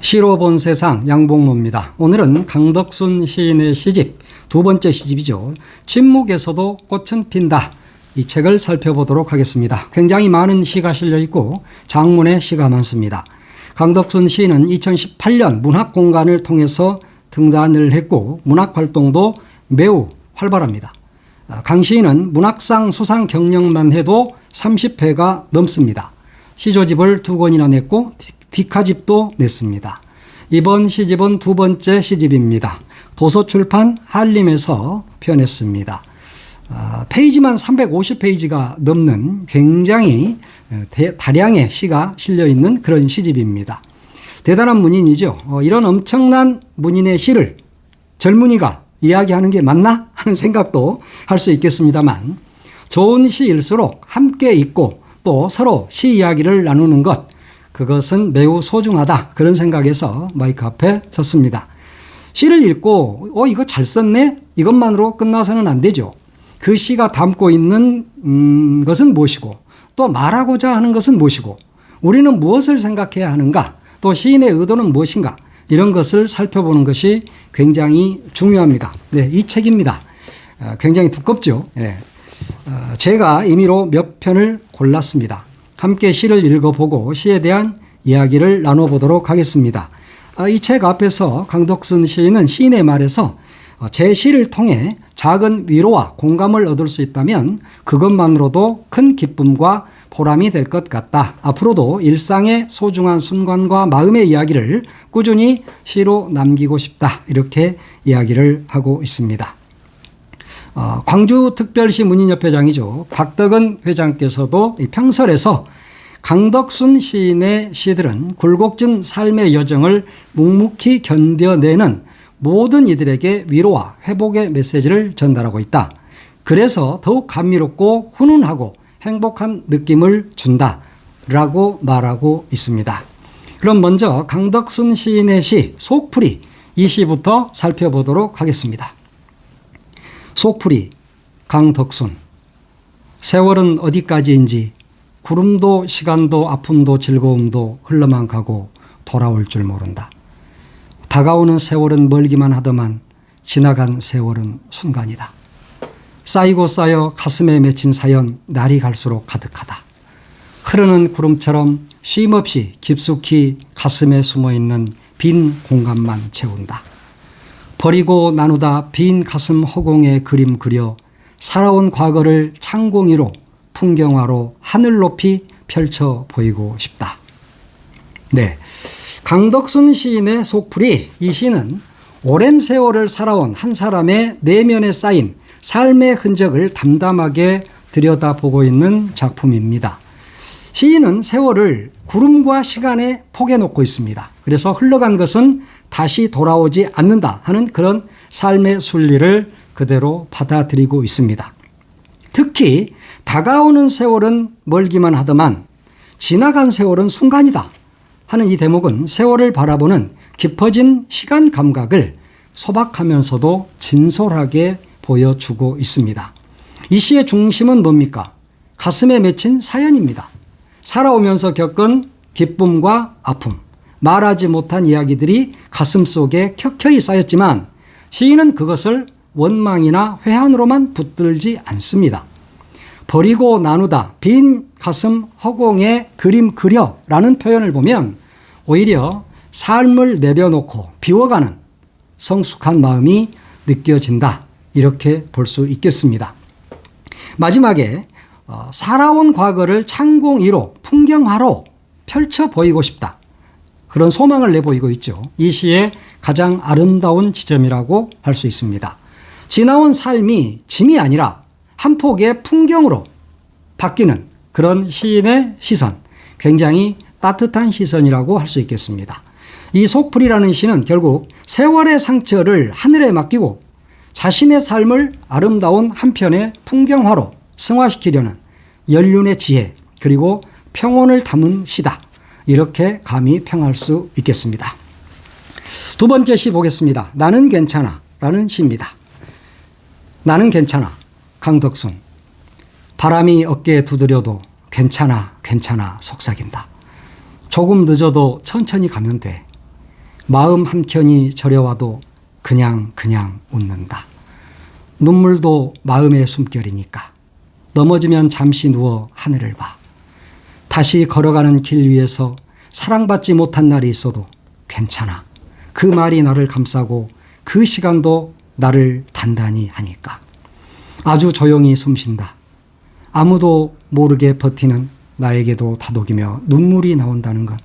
시로 본 세상 양봉모입니다. 오늘은 강덕순 시인의 시집, 두 번째 시집이죠. 침묵에서도 꽃은 핀다. 이 책을 살펴보도록 하겠습니다. 굉장히 많은 시가 실려 있고 장문의 시가 많습니다. 강덕순 시인은 2018년 문학공간을 통해서 등단을 했고 문학활동도 매우 활발합니다. 강 시인은 문학상 수상 경력만 해도 30회가 넘습니다. 시조집을 2권이나 냈고 뒷화집도 냈습니다. 이번 시집은 두 번째 시집입니다. 도서출판 한림에서 펴냈습니다. 페이지만 350페이지가 넘는 굉장히 다량의 시가 실려있는 그런 시집입니다. 대단한 문인이죠. 이런 엄청난 문인의 시를 젊은이가 이야기하는 게 맞나 하는 생각도 할 수 있겠습니다만, 좋은 시일수록 함께 있고 또 서로 시 이야기를 나누는 것, 그것은 매우 소중하다, 그런 생각에서 마이크 앞에 섰습니다. 시를 읽고 이거 잘 썼네? 이것만으로 끝나서는 안 되죠. 그 시가 담고 있는 것은 무엇이고 또 말하고자 하는 것은 무엇이고 우리는 무엇을 생각해야 하는가, 또 시인의 의도는 무엇인가, 이런 것을 살펴보는 것이 굉장히 중요합니다. 네, 이 책입니다. 굉장히 두껍죠. 네. 제가 임의로 몇 편을 골랐습니다. 함께 시를 읽어보고 시에 대한 이야기를 나눠보도록 하겠습니다. 이 책 앞에서 강덕순 시인은 시인의 말에서 제 시를 통해 작은 위로와 공감을 얻을 수 있다면 그것만으로도 큰 기쁨과 보람이 될 것 같다. 앞으로도 일상의 소중한 순간과 마음의 이야기를 꾸준히 시로 남기고 싶다. 이렇게 이야기를 하고 있습니다. 광주특별시 문인협회장이죠. 박덕은 회장께서도 평설에서 강덕순 시인의 시들은 굴곡진 삶의 여정을 묵묵히 견뎌내는 모든 이들에게 위로와 회복의 메시지를 전달하고 있다. 그래서 더욱 감미롭고 훈훈하고 행복한 느낌을 준다라고 말하고 있습니다. 그럼 먼저 강덕순 시인의 시 속풀이, 이 시부터 살펴보도록 하겠습니다. 속풀이. 강덕순. 세월은 어디까지인지 구름도 시간도 아픔도 즐거움도 흘러만 가고 돌아올 줄 모른다. 다가오는 세월은 멀기만 하더만 지나간 세월은 순간이다. 쌓이고 쌓여 가슴에 맺힌 사연 날이 갈수록 가득하다. 흐르는 구름처럼 쉼없이 깊숙이 가슴에 숨어있는 빈 공간만 채운다. 버리고 나누다 빈 가슴 허공에 그림 그려 살아온 과거를 창공이로 풍경화로 하늘 높이 펼쳐 보이고 싶다. 네, 강덕순 시인의 속풀이. 이 시는 오랜 세월을 살아온 한 사람의 내면에 쌓인 삶의 흔적을 담담하게 들여다보고 있는 작품입니다. 시인은 세월을 구름과 시간에 포개놓고 있습니다. 그래서 흘러간 것은 다시 돌아오지 않는다 하는 그런 삶의 순리를 그대로 받아들이고 있습니다. 특히 다가오는 세월은 멀기만 하더만 지나간 세월은 순간이다 하는 이 대목은 세월을 바라보는 깊어진 시간 감각을 소박하면서도 진솔하게 보여주고 있습니다. 이 시의 중심은 뭡니까? 가슴에 맺힌 사연입니다. 살아오면서 겪은 기쁨과 아픔, 말하지 못한 이야기들이 가슴 속에 켜켜이 쌓였지만 시인은 그것을 원망이나 회한으로만 붙들지 않습니다. 버리고 나누다 빈 가슴 허공에 그림 그려 라는 표현을 보면 오히려 삶을 내려놓고 비워가는 성숙한 마음이 느껴진다, 이렇게 볼 수 있겠습니다. 마지막에 살아온 과거를 창공 위로 풍경화로 펼쳐 보이고 싶다, 그런 소망을 내보이고 있죠. 이 시의 가장 아름다운 지점이라고 할 수 있습니다. 지나온 삶이 짐이 아니라 한 폭의 풍경으로 바뀌는 그런 시인의 시선, 굉장히 따뜻한 시선이라고 할 수 있겠습니다. 이 속풀이라는 시는 결국 세월의 상처를 하늘에 맡기고 자신의 삶을 아름다운 한편의 풍경화로 승화시키려는 연륜의 지혜, 그리고 평온을 담은 시다, 이렇게 감히 평할 수 있겠습니다. 두 번째 시 보겠습니다. 나는 괜찮아 라는 시입니다. 나는 괜찮아. 강덕순. 바람이 어깨에 두드려도 괜찮아 괜찮아 속삭인다. 조금 늦어도 천천히 가면 돼. 마음 한켠이 저려와도 그냥 웃는다. 눈물도 마음의 숨결이니까 넘어지면 잠시 누워 하늘을 봐. 다시 걸어가는 길 위에서 사랑받지 못한 날이 있어도 괜찮아. 그 말이 나를 감싸고 그 시간도 나를 단단히 하니까. 아주 조용히 숨쉰다. 아무도 모르게 버티는 나에게도 다독이며 눈물이 나온다는 건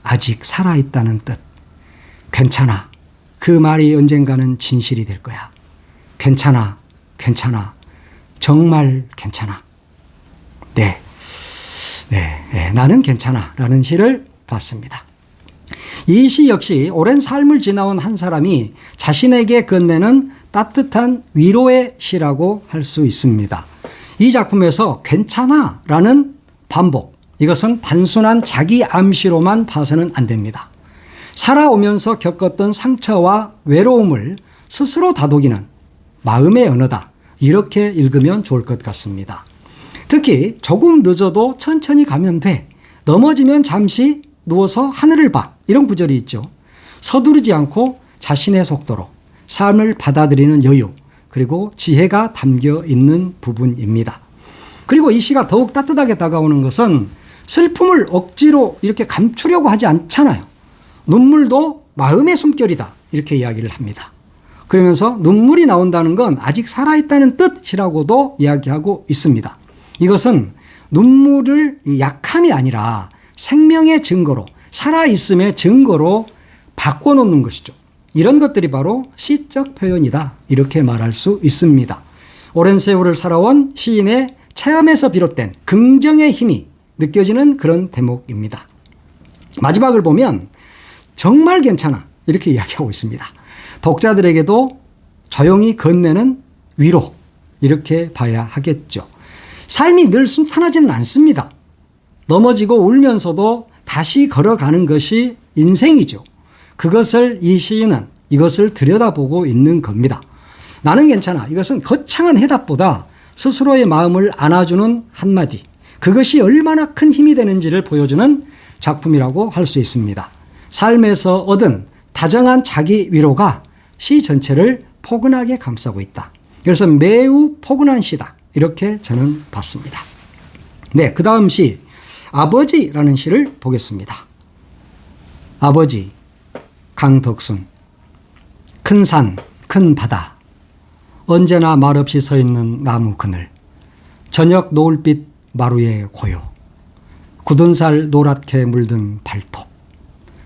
아직 살아있다는 뜻. 괜찮아. 그 말이 언젠가는 진실이 될 거야. 괜찮아. 정말 괜찮아. 네, 나는 괜찮아 라는 시를 봤습니다. 이 시 역시 오랜 삶을 지나온 한 사람이 자신에게 건네는 따뜻한 위로의 시라고 할 수 있습니다. 이 작품에서 괜찮아 라는 반복, 이것은 단순한 자기 암시로만 봐서는 안 됩니다. 살아오면서 겪었던 상처와 외로움을 스스로 다독이는 마음의 언어다. 이렇게 읽으면 좋을 것 같습니다. 특히 조금 늦어도 천천히 가면 돼. 넘어지면 잠시 누워서 하늘을 봐. 이런 구절이 있죠. 서두르지 않고 자신의 속도로 삶을 받아들이는 여유, 그리고 지혜가 담겨 있는 부분입니다. 그리고 이 시가 더욱 따뜻하게 다가오는 것은 슬픔을 억지로 이렇게 감추려고 하지 않잖아요. 눈물도 마음의 숨결이다. 이렇게 이야기를 합니다. 그러면서 눈물이 나온다는 건 아직 살아있다는 뜻이라고도 이야기하고 있습니다. 이것은 눈물을 약함이 아니라 생명의 증거로, 살아있음의 증거로 바꿔놓는 것이죠. 이런 것들이 바로 시적 표현이다. 이렇게 말할 수 있습니다. 오랜 세월을 살아온 시인의 체험에서 비롯된 긍정의 힘이 느껴지는 그런 대목입니다. 마지막을 보면 정말 괜찮아. 이렇게 이야기하고 있습니다. 독자들에게도 조용히 건네는 위로, 이렇게 봐야 하겠죠. 삶이 늘 순탄하지는 않습니다. 넘어지고 울면서도 다시 걸어가는 것이 인생이죠. 그것을 이 시인은 이것을 들여다보고 있는 겁니다. 나는 괜찮아. 이것은 거창한 해답보다 스스로의 마음을 안아주는 한마디, 그것이 얼마나 큰 힘이 되는지를 보여주는 작품이라고 할 수 있습니다. 삶에서 얻은 다정한 자기 위로가 시 전체를 포근하게 감싸고 있다. 그래서 매우 포근한 시다. 이렇게 저는 봤습니다. 네, 그 다음 시 아버지라는 시를 보겠습니다. 아버지, 강덕순. 큰 산, 큰 바다. 언제나 말없이 서 있는 나무 그늘. 저녁 노을빛 마루의 고요. 굳은 살 노랗게 물든 발톱.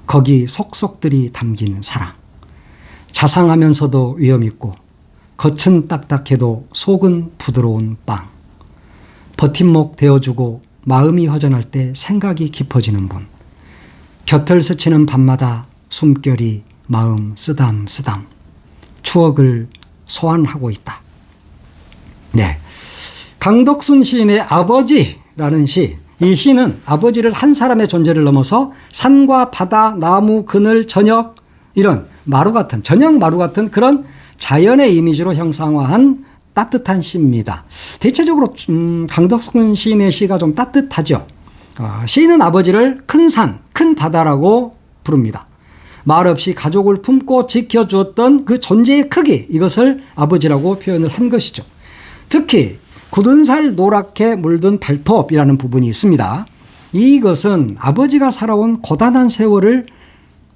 거기 속속들이 담긴 사랑. 자상하면서도 위험있고 겉은 딱딱해도 속은 부드러운 빵. 버팀목 되어주고 마음이 허전할 때 생각이 깊어지는 분. 곁을 스치는 밤마다 숨결이 마음 쓰담쓰담. 추억을 소환하고 있다. 네, 강덕순 시인의 아버지라는 시, 이 시는 아버지를 한 사람의 존재를 넘어서 산과 바다, 나무, 그늘, 저녁, 이런 마루 같은, 저녁 마루 같은 그런 자연의 이미지로 형상화한 따뜻한 시입니다. 대체적으로 강덕순 시인의 시가 좀 따뜻하죠. 시인은 아버지를 큰 산, 큰 바다라고 부릅니다. 말없이 가족을 품고 지켜주었던 그 존재의 크기, 이것을 아버지라고 표현을 한 것이죠. 특히 굳은 살 노랗게 물든 발톱이라는 부분이 있습니다. 이것은 아버지가 살아온 고단한 세월을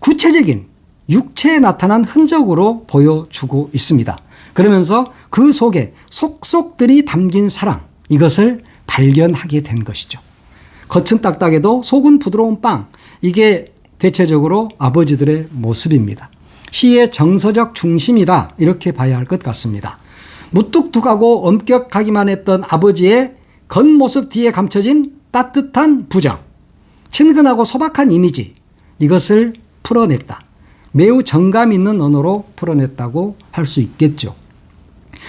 구체적인 육체에 나타난 흔적으로 보여주고 있습니다. 그러면서 그 속에 속속들이 담긴 사랑, 이것을 발견하게 된 것이죠. 겉은 딱딱해도 속은 부드러운 빵, 이게 대체적으로 아버지들의 모습입니다. 시의 정서적 중심이다, 이렇게 봐야 할 것 같습니다. 무뚝뚝하고 엄격하기만 했던 아버지의 겉모습 뒤에 감춰진 따뜻한 부정, 친근하고 소박한 이미지, 이것을 풀어냈다. 매우 정감 있는 언어로 풀어냈다고 할 수 있겠죠.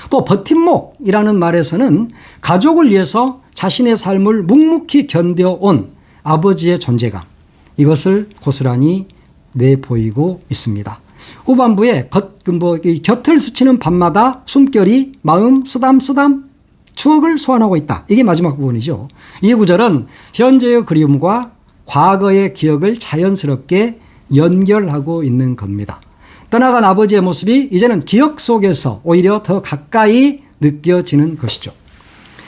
또 버팀목이라는 말에서는 가족을 위해서 자신의 삶을 묵묵히 견뎌온 아버지의 존재감, 이것을 고스란히 내보이고 있습니다. 후반부에 곁을 스치는 밤마다 숨결이 마음 쓰담쓰담 추억을 소환하고 있다. 이게 마지막 부분이죠. 이 구절은 현재의 그리움과 과거의 기억을 자연스럽게 연결하고 있는 겁니다. 떠나간 아버지의 모습이 이제는 기억 속에서 오히려 더 가까이 느껴지는 것이죠.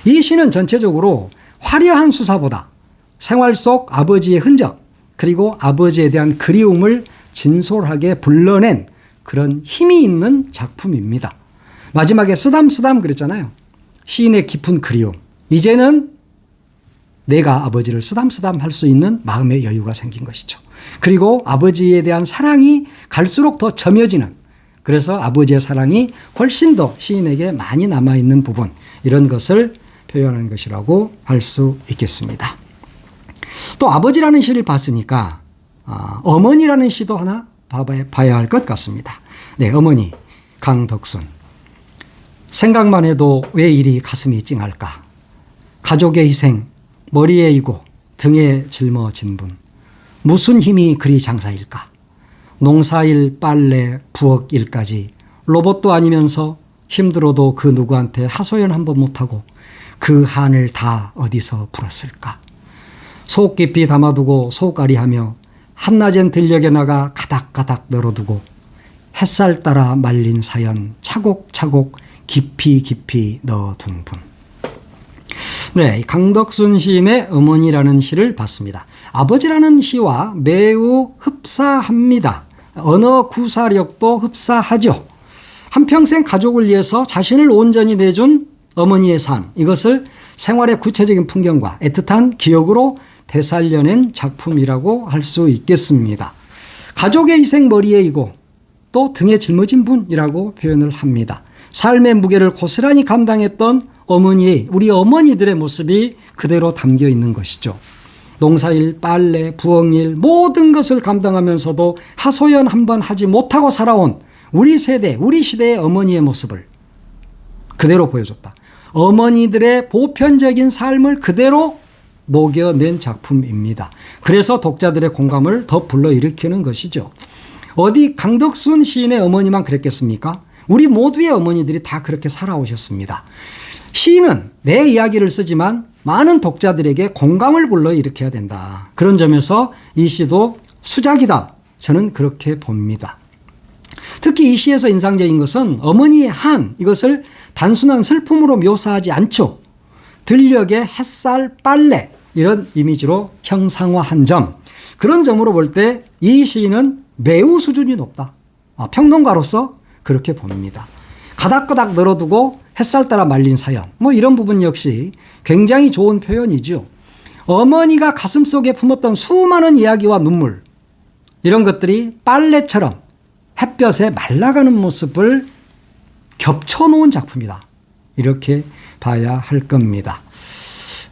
이 시는 전체적으로 화려한 수사보다 생활 속 아버지의 흔적 그리고 아버지에 대한 그리움을 진솔하게 불러낸 그런 힘이 있는 작품입니다. 마지막에 쓰담쓰담 그랬잖아요. 시인의 깊은 그리움. 이제는 내가 아버지를 쓰담쓰담 할 수 있는 마음의 여유가 생긴 것이죠. 그리고 아버지에 대한 사랑이 갈수록 더 점여지는, 그래서 아버지의 사랑이 훨씬 더 시인에게 많이 남아있는 부분, 이런 것을 표현한 것이라고 할 수 있겠습니다. 또 아버지라는 시를 봤으니까 어머니라는 시도 하나 봐야 할 것 같습니다. 네, 어머니 강덕순. 생각만 해도 왜 이리 가슴이 찡할까. 가족의 희생, 머리에 이고 등에 짊어진 분. 무슨 힘이 그리 장사일까. 농사일, 빨래, 부엌 일까지 로봇도 아니면서 힘들어도 그 누구한테 하소연 한번 못하고 그 한을 다 어디서 풀었을까. 속 깊이 담아두고 속앓이하며 한낮엔 들녘에 나가 가닥가닥 널어두고 햇살 따라 말린 사연 차곡차곡 깊이 깊이 넣어둔 분. 네, 강덕순 시인의 어머니라는 시를 봤습니다. 아버지라는 시와 매우 흡사합니다. 언어 구사력도 흡사하죠. 한평생 가족을 위해서 자신을 온전히 내준 어머니의 삶, 이것을 생활의 구체적인 풍경과 애틋한 기억으로 되살려낸 작품이라고 할 수 있겠습니다. 가족의 희생 머리에 이고 또 등에 짊어진 분이라고 표현을 합니다. 삶의 무게를 고스란히 감당했던 우리 어머니들의 모습이 그대로 담겨 있는 것이죠. 농사일, 빨래, 부엌일 모든 것을 감당하면서도 하소연 한번 하지 못하고 살아온 우리 세대, 우리 시대의 어머니의 모습을 그대로 보여줬다. 어머니들의 보편적인 삶을 그대로 녹여낸 작품입니다. 그래서 독자들의 공감을 더 불러일으키는 것이죠. 어디 강덕순 시인의 어머니만 그랬겠습니까? 우리 모두의 어머니들이 다 그렇게 살아오셨습니다. 시인은 내 이야기를 쓰지만 많은 독자들에게 공감을 불러일으켜야 된다. 그런 점에서 이 시도 수작이다. 저는 그렇게 봅니다. 특히 이 시에서 인상적인 것은 어머니의 한, 이것을 단순한 슬픔으로 묘사하지 않죠. 들녘의 햇살, 빨래 이런 이미지로 형상화한 점, 그런 점으로 볼 때 이 시인은 매우 수준이 높다. 평론가로서 그렇게 봅니다. 가닥가닥 널어두고 햇살 따라 말린 사연, 이런 부분 역시 굉장히 좋은 표현이죠. 어머니가 가슴속에 품었던 수많은 이야기와 눈물, 이런 것들이 빨래처럼 햇볕에 말라가는 모습을 겹쳐놓은 작품이다. 이렇게 봐야 할 겁니다.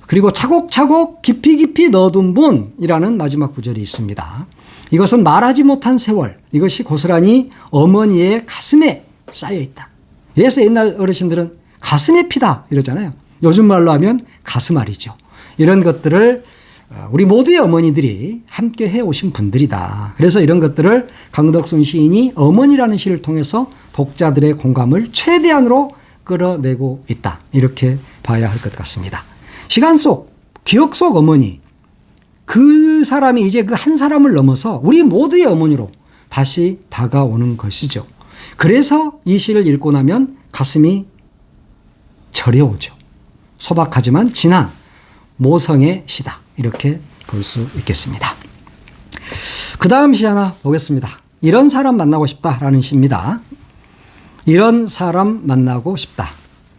그리고 차곡차곡 깊이 깊이 넣어둔 분이라는 마지막 구절이 있습니다. 이것은 말하지 못한 세월, 이것이 고스란히 어머니의 가슴에 쌓여있다. 그래서 옛날 어르신들은 가슴에 피다 이러잖아요. 요즘 말로 하면 가슴앓이죠. 이런 것들을 우리 모두의 어머니들이 함께 해오신 분들이다. 그래서 이런 것들을 강덕순 시인이 어머니라는 시를 통해서 독자들의 공감을 최대한으로 끌어내고 있다. 이렇게 봐야 할 것 같습니다. 시간 속, 기억 속 어머니, 그 사람이 이제 그 한 사람을 넘어서 우리 모두의 어머니로 다시 다가오는 것이죠. 그래서 이 시를 읽고 나면 가슴이 저려오죠. 소박하지만 진한 모성의 시다. 이렇게 볼 수 있겠습니다. 그 다음 시 하나 보겠습니다. 이런 사람 만나고 싶다라는 시입니다. 이런 사람 만나고 싶다.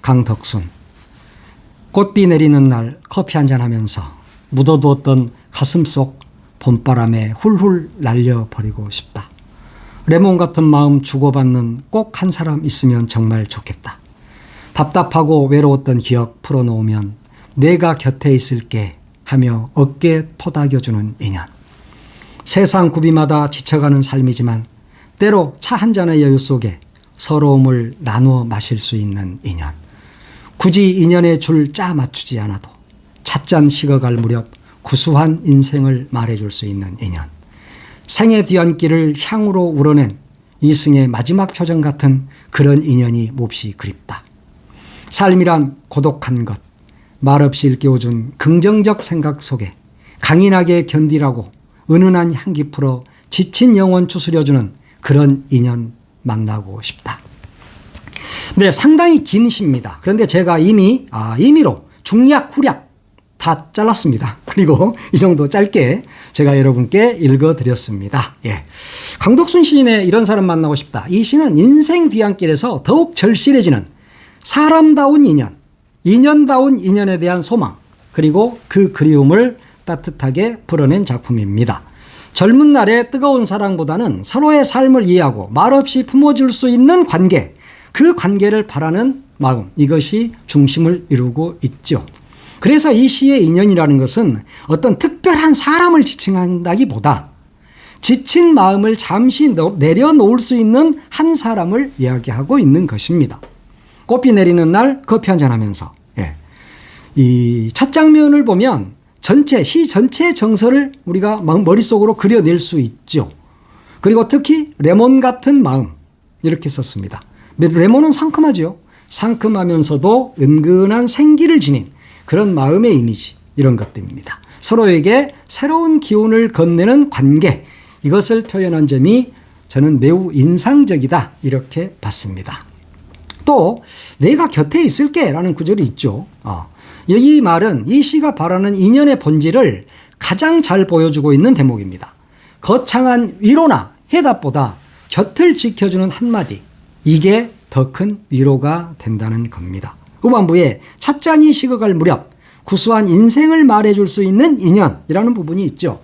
강덕순. 꽃비 내리는 날 커피 한잔 하면서 묻어두었던 가슴 속 봄바람에 훌훌 날려버리고 싶다. 레몬 같은 마음 주고받는 꼭 한 사람 있으면 정말 좋겠다. 답답하고 외로웠던 기억 풀어놓으면 내가 곁에 있을게 하며 어깨 토닥여주는 인연. 세상 구비마다 지쳐가는 삶이지만 때로 차 한 잔의 여유 속에 서러움을 나누어 마실 수 있는 인연. 굳이 인연의 줄 짜 맞추지 않아도 찻잔 식어갈 무렵 구수한 인생을 말해줄 수 있는 인연. 생의 뒤안길을 향으로 우러낸 이승의 마지막 표정 같은 그런 인연이 몹시 그립다. 삶이란 고독한 것, 말없이 일깨워준 긍정적 생각 속에 강인하게 견디라고 은은한 향기 풀어 지친 영혼 추스려주는 그런 인연 만나고 싶다. 네, 상당히 긴 시입니다. 그런데 제가 임의로 중략, 후략 다 잘랐습니다. 그리고 이 정도 짧게 제가 여러분께 읽어드렸습니다. 예. 강덕순 시인의 이런 사람 만나고 싶다. 이 시는 인생 뒤안길에서 더욱 절실해지는 사람다운 인연, 인연다운 인연에 대한 소망, 그리고 그 그리움을 따뜻하게 풀어낸 작품입니다. 젊은 날의 뜨거운 사랑보다는 서로의 삶을 이해하고 말없이 품어줄 수 있는 관계, 그 관계를 바라는 마음, 이것이 중심을 이루고 있죠. 그래서 이 시의 인연이라는 것은 어떤 특별한 사람을 지칭한다기보다 지친 마음을 잠시 내려놓을 수 있는 한 사람을 이야기하고 있는 것입니다. 꽃비 내리는 날 커피 한잔 하면서, 예. 이 첫 장면을 보면 시 전체의 정서를 우리가 머릿속으로 그려낼 수 있죠. 그리고 특히 레몬 같은 마음, 이렇게 썼습니다. 레몬은 상큼하죠. 상큼하면서도 은근한 생기를 지닌 그런 마음의 이미지, 이런 것들입니다. 서로에게 새로운 기운을 건네는 관계, 이것을 표현한 점이 저는 매우 인상적이다, 이렇게 봤습니다. 또 내가 곁에 있을게 라는 구절이 있죠. 이 말은 이 시가 바라는 인연의 본질을 가장 잘 보여주고 있는 대목입니다. 거창한 위로나 해답보다 곁을 지켜주는 한마디, 이게 더 큰 위로가 된다는 겁니다. 후반부에 찻잔이 식어갈 무렵 구수한 인생을 말해줄 수 있는 인연이라는 부분이 있죠.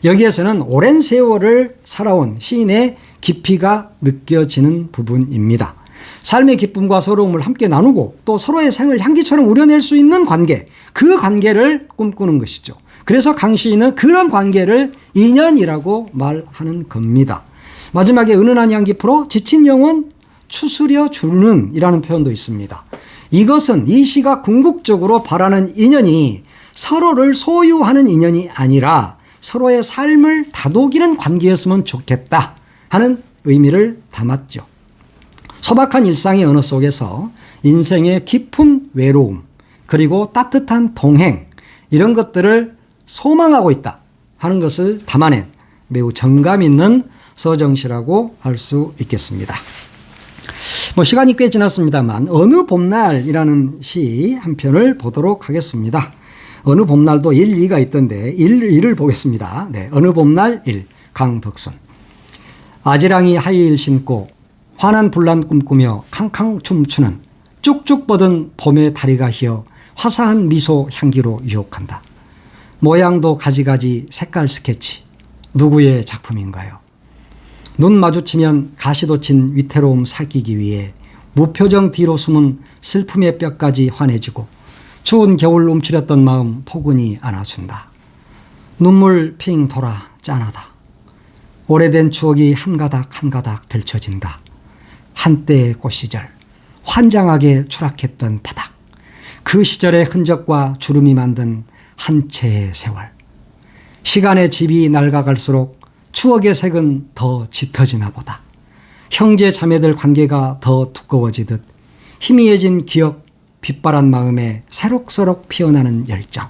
여기에서는 오랜 세월을 살아온 시인의 깊이가 느껴지는 부분입니다. 삶의 기쁨과 서러움을 함께 나누고 또 서로의 생을 향기처럼 우려낼 수 있는 관계, 그 관계를 꿈꾸는 것이죠. 그래서 강 시인은 그런 관계를 인연이라고 말하는 겁니다. 마지막에 은은한 향기 풀어 지친 영혼 추스려 주는 이라는 표현도 있습니다. 이것은 이 시가 궁극적으로 바라는 인연이 서로를 소유하는 인연이 아니라 서로의 삶을 다독이는 관계였으면 좋겠다 하는 의미를 담았죠. 소박한 일상의 언어 속에서 인생의 깊은 외로움, 그리고 따뜻한 동행, 이런 것들을 소망하고 있다 하는 것을 담아낸 매우 정감 있는 서정시라고 할 수 있겠습니다. 시간이 꽤 지났습니다만 어느 봄날이라는 시 한 편을 보도록 하겠습니다. 어느 봄날도 1, 2가 있던데 1을 보겠습니다. 네, 어느 봄날 1, 강덕순. 아지랑이 하이힐 신고 환한 분란 꿈꾸며 캉캉 춤추는 쭉쭉 뻗은 봄의 다리가 휘어 화사한 미소 향기로 유혹한다. 모양도 가지가지 색깔 스케치. 누구의 작품인가요? 눈 마주치면 가시돋친 위태로움 사귀기 위해 무표정 뒤로 숨은 슬픔의 뼈까지 환해지고 추운 겨울 움츠렸던 마음 포근히 안아준다. 눈물 핑 돌아 짠하다. 오래된 추억이 한 가닥 한 가닥 들춰진다. 한때의 꽃시절, 환장하게 추락했던 바닥, 그 시절의 흔적과 주름이 만든 한 채의 세월. 시간의 집이 낡아갈수록 추억의 색은 더 짙어지나 보다. 형제 자매들 관계가 더 두꺼워지듯 희미해진 기억, 빛바란 마음에 새록새록 피어나는 열정.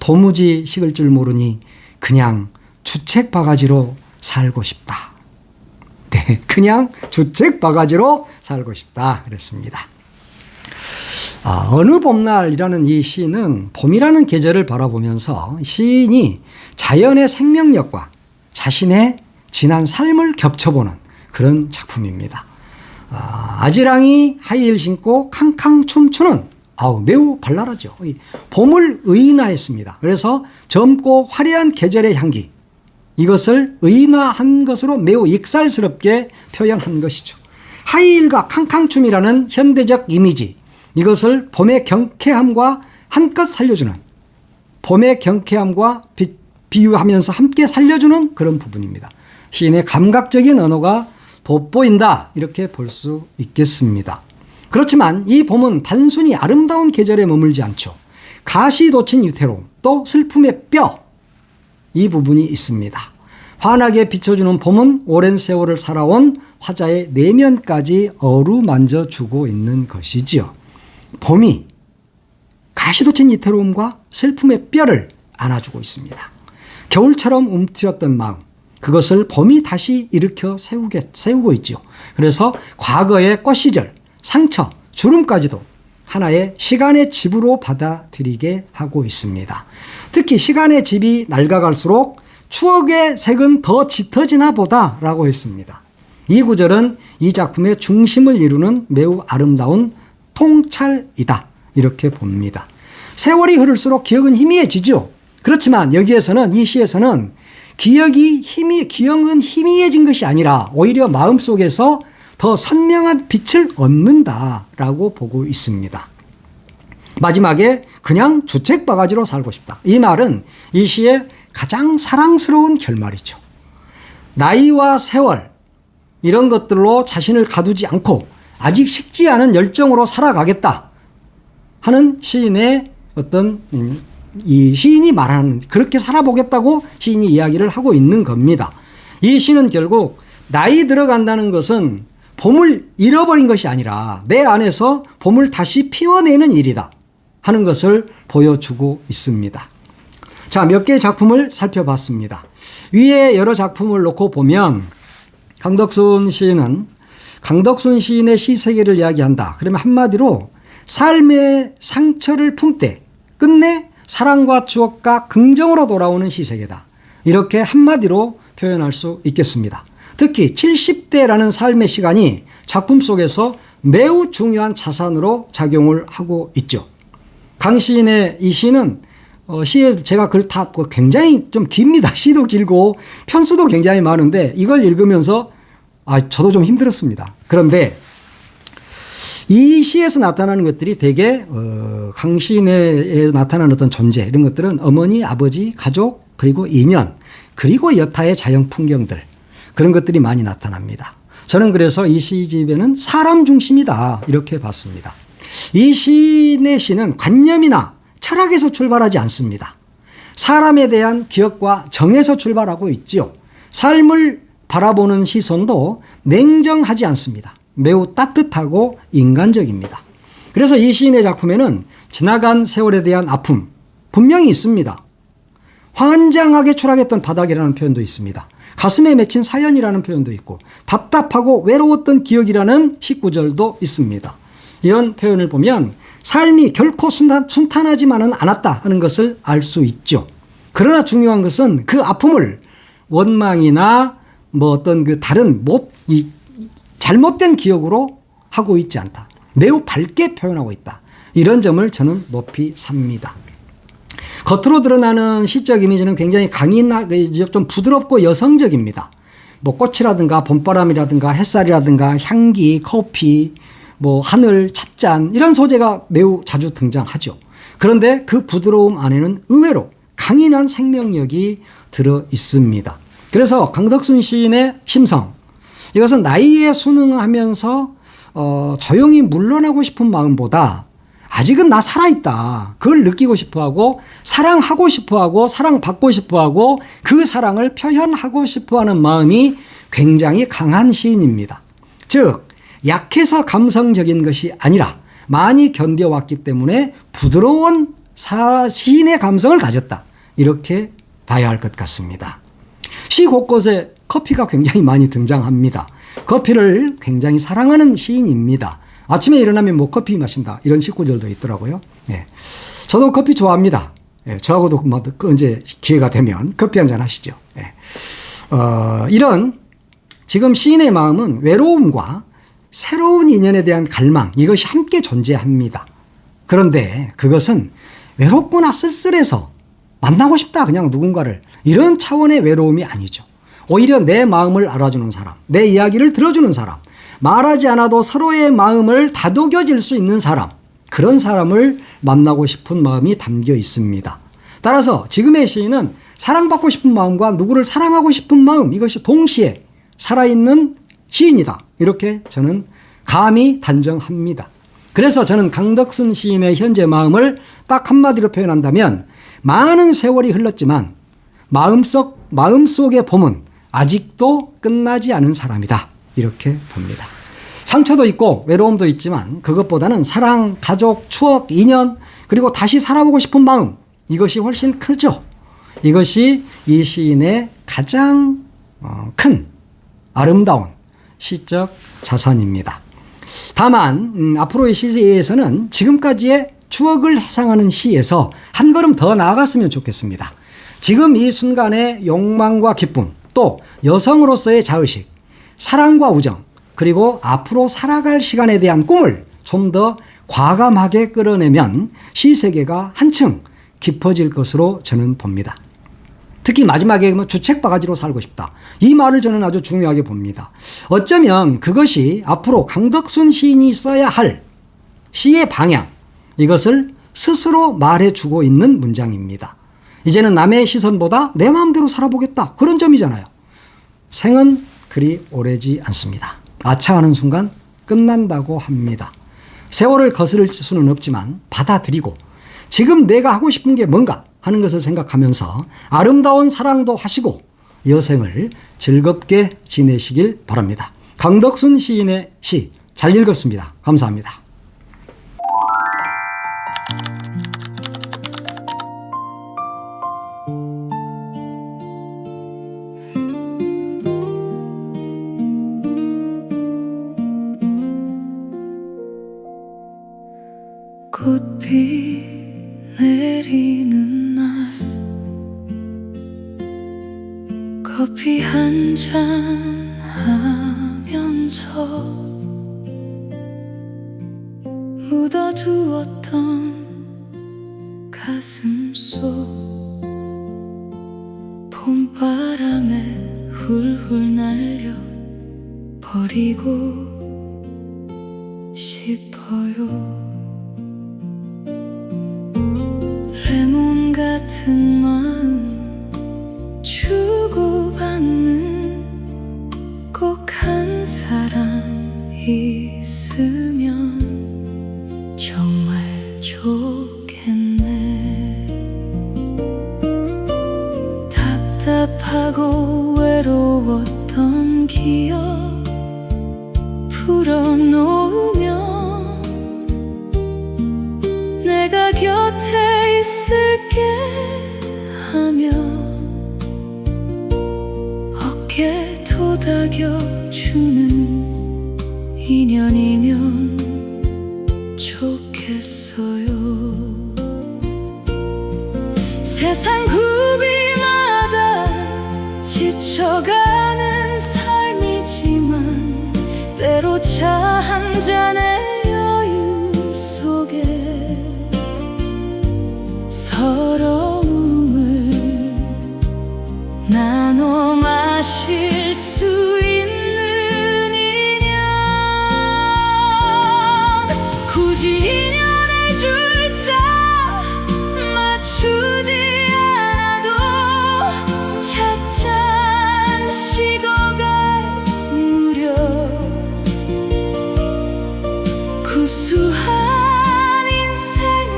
도무지 식을 줄 모르니 그냥 주책 바가지로 살고 싶다. 네, 그냥 주책 바가지로 살고 싶다 그랬습니다. 어느 봄날이라는 이 시는 봄이라는 계절을 바라보면서 시인이 자연의 생명력과 자신의 지난 삶을 겹쳐보는 그런 작품입니다. 아지랑이 하이힐 신고 캉캉 춤추는 매우 발랄하죠. 봄을 의인화했습니다. 그래서 젊고 화려한 계절의 향기, 이것을 의인화한 것으로 매우 익살스럽게 표현한 것이죠. 하이힐과 캉캉춤이라는 현대적 이미지, 이것을 봄의 경쾌함과 한껏 살려주는, 봄의 경쾌함과 비유하면서 함께 살려주는 그런 부분입니다. 시인의 감각적인 언어가 돋보인다, 이렇게 볼 수 있겠습니다. 그렇지만 이 봄은 단순히 아름다운 계절에 머물지 않죠. 가시돋친 위태로움, 또 슬픔의 뼈, 이 부분이 있습니다. 환하게 비춰주는 봄은 오랜 세월을 살아온 화자의 내면까지 어루만져 주고 있는 것이지요. 봄이 가시돋친 위태로움과 슬픔의 뼈를 안아주고 있습니다. 겨울처럼 움츠렸던 마음, 그것을 봄이 다시 일으켜 세우고 있죠. 그래서 과거의 꽃 시절, 상처, 주름까지도 하나의 시간의 집으로 받아들이게 하고 있습니다. 특히 시간의 집이 낡아갈수록 추억의 색은 더 짙어지나 보다라고 했습니다. 이 구절은 이 작품의 중심을 이루는 매우 아름다운 통찰이다. 이렇게 봅니다. 세월이 흐를수록 기억은 희미해지죠. 그렇지만 여기에서는 이 시에서는 기억은 희미해진 것이 아니라 오히려 마음속에서 더 선명한 빛을 얻는다라고 보고 있습니다. 마지막에 그냥 주책바가지로 살고 싶다. 이 말은 이 시의 가장 사랑스러운 결말이죠. 나이와 세월 이런 것들로 자신을 가두지 않고 아직 식지 않은 열정으로 살아가겠다 하는 시인의 어떤 이 시인이 말하는 그렇게 살아보겠다고 시인이 이야기를 하고 있는 겁니다. 이 시는 결국 나이 들어간다는 것은 봄을 잃어버린 것이 아니라 내 안에서 봄을 다시 피워내는 일이다 하는 것을 보여주고 있습니다. 자, 몇 개의 작품을 살펴봤습니다. 위에 여러 작품을 놓고 보면 강덕순 시인은 강덕순 시인의 시세계를 이야기한다. 그러면 한마디로 삶의 상처를 품되 끝내 사랑과 추억과 긍정으로 돌아오는 시세계다. 이렇게 한마디로 표현할 수 있겠습니다. 특히 70대라는 삶의 시간이 작품 속에서 매우 중요한 자산으로 작용을 하고 있죠. 강 시인의 이 시는 시에 제가 글 다 굉장히 좀 깁니다. 시도 길고 편수도 굉장히 많은데 이걸 읽으면서 저도 좀 힘들었습니다. 그런데 이 시에서 나타나는 것들이 대개 강 시인에 나타나는 어떤 존재 이런 것들은 어머니, 아버지, 가족 그리고 인연 그리고 여타의 자연 풍경들 그런 것들이 많이 나타납니다. 저는 그래서 이 시집에는 사람 중심이다 이렇게 봤습니다. 이 시인의 시는 관념이나 철학에서 출발하지 않습니다. 사람에 대한 기억과 정에서 출발하고 있지요. 삶을 바라보는 시선도 냉정하지 않습니다. 매우 따뜻하고 인간적입니다. 그래서 이 시인의 작품에는 지나간 세월에 대한 아픔 분명히 있습니다. 환장하게 추락했던 바닥이라는 표현도 있습니다. 가슴에 맺힌 사연이라는 표현도 있고 답답하고 외로웠던 기억이라는 19절도 있습니다. 이런 표현을 보면 삶이 결코 순탄하지만은 않았다 하는 것을 알 수 있죠. 그러나 중요한 것은 그 아픔을 원망이나 어떤 그 다른 잘못된 기억으로 하고 있지 않다. 매우 밝게 표현하고 있다. 이런 점을 저는 높이 삽니다. 겉으로 드러나는 시적 이미지는 굉장히 강인하게 좀 부드럽고 여성적입니다. 꽃이라든가 봄바람이라든가 햇살이라든가 향기, 커피, 하늘, 찻잔 이런 소재가 매우 자주 등장하죠. 그런데 그 부드러움 안에는 의외로 강인한 생명력이 들어 있습니다. 그래서 강덕순 시인의 심성 이것은 나이에 순응하면서 조용히 물러나고 싶은 마음보다 아직은 나 살아있다. 그걸 느끼고 싶어하고 사랑하고 싶어하고 사랑받고 싶어하고 그 사랑을 표현하고 싶어하는 마음이 굉장히 강한 시인입니다. 즉 약해서 감성적인 것이 아니라 많이 견뎌왔기 때문에 부드러운 시인의 감성을 가졌다. 이렇게 봐야 할 것 같습니다. 시 곳곳에 커피가 굉장히 많이 등장합니다. 커피를 굉장히 사랑하는 시인입니다. 아침에 일어나면 커피 마신다. 이런 19절도 있더라고요. 네. 저도 커피 좋아합니다. 네. 저하고도 언제 기회가 되면 커피 한잔 하시죠. 네. 이런 지금 시인의 마음은 외로움과 새로운 인연에 대한 갈망 이것이 함께 존재합니다. 그런데 그것은 외롭거나 쓸쓸해서 만나고 싶다 그냥 누군가를 이런 차원의 외로움이 아니죠. 오히려 내 마음을 알아주는 사람, 내 이야기를 들어주는 사람, 말하지 않아도 서로의 마음을 다독여질 수 있는 사람 그런 사람을 만나고 싶은 마음이 담겨 있습니다. 따라서 지금의 시인은 사랑받고 싶은 마음과 누구를 사랑하고 싶은 마음 이것이 동시에 살아있는 시인이다. 이렇게 저는 감히 단정합니다. 그래서 저는 강덕순 시인의 현재 마음을 딱 한마디로 표현한다면 많은 세월이 흘렀지만 마음속의 봄은 아직도 끝나지 않은 사람이다. 이렇게 봅니다. 상처도 있고 외로움도 있지만 그것보다는 사랑, 가족, 추억, 인연 그리고 다시 살아보고 싶은 마음 이것이 훨씬 크죠. 이것이 이 시인의 가장 큰 아름다운 시적 자산입니다. 다만 앞으로의 시에서는 지금까지의 추억을 회상하는 시에서 한 걸음 더 나아갔으면 좋겠습니다. 지금 이 순간의 욕망과 기쁨, 또 여성으로서의 자의식, 사랑과 우정, 그리고 앞으로 살아갈 시간에 대한 꿈을 좀 더 과감하게 끌어내면 시 세계가 한층 깊어질 것으로 저는 봅니다. 특히 마지막에 주책 바가지로 살고 싶다. 이 말을 저는 아주 중요하게 봅니다. 어쩌면 그것이 앞으로 강덕순 시인이 써야 할 시의 방향, 이것을 스스로 말해주고 있는 문장입니다. 이제는 남의 시선보다 내 마음대로 살아보겠다. 그런 점이잖아요. 생은 그리 오래지 않습니다. 아차하는 순간 끝난다고 합니다. 세월을 거스를 수는 없지만 받아들이고 지금 내가 하고 싶은 게 뭔가 하는 것을 생각하면서 아름다운 사랑도 하시고 여생을 즐겁게 지내시길 바랍니다. 강덕순 시인의 시 잘 읽었습니다. 감사합니다. 꽃비 내리는 날 커피 한잔 하면서 묻어두었던 가슴 속 봄바람에 훌훌 날려 버리고 싶어요. 레몬 같은 마음 주고받는 꼭 한 사람 있으면 정말 좋겠네. 답답하고 외로웠던 기억 풀어놓으면 내가 곁에 있을게 하며 어깨 도닥여주는 인연이면 좋겠어요. 세상 구비마다 지쳐가는 삶이지만 때로 차 한 잔의 여유 속에 서러움을 나눠 마실 수 있는 인연, 굳이 인연의 줄자 맞추지 않아도 찻잔 식어갈 무렵 구수한 인생을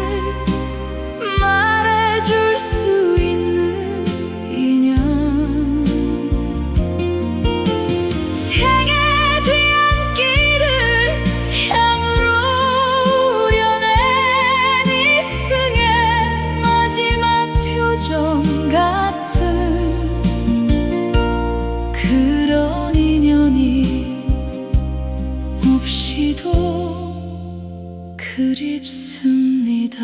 말해줄 수 있는 인연, 생의 뒤안길을 향으로 우려낸 이승의 마지막 표정 같은 그런 인연이 몹시도 그립습니다.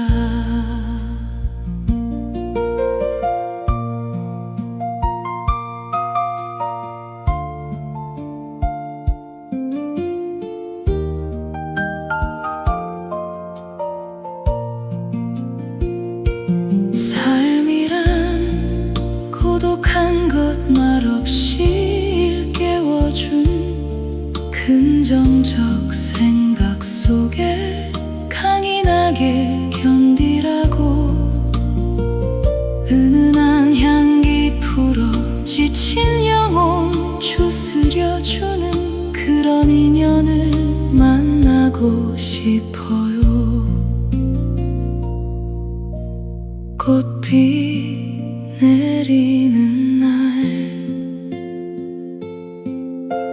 삶이란 고독한 것 말없이 일깨워준 긍정적 생각 속에 강인하게 견디라고 은은한 향기 풀어 지친 영혼 추스려주는 그런 인연을 만나고 싶어요. 꽃비 내리는 날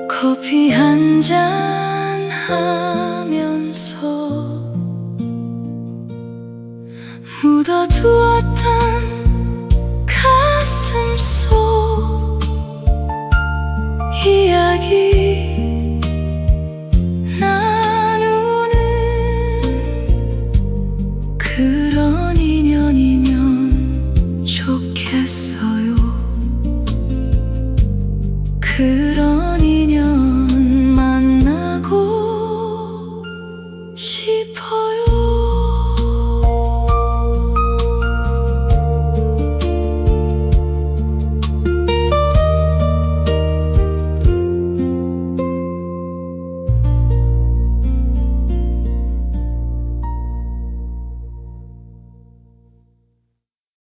커피 한잔 하면서 묻어두었던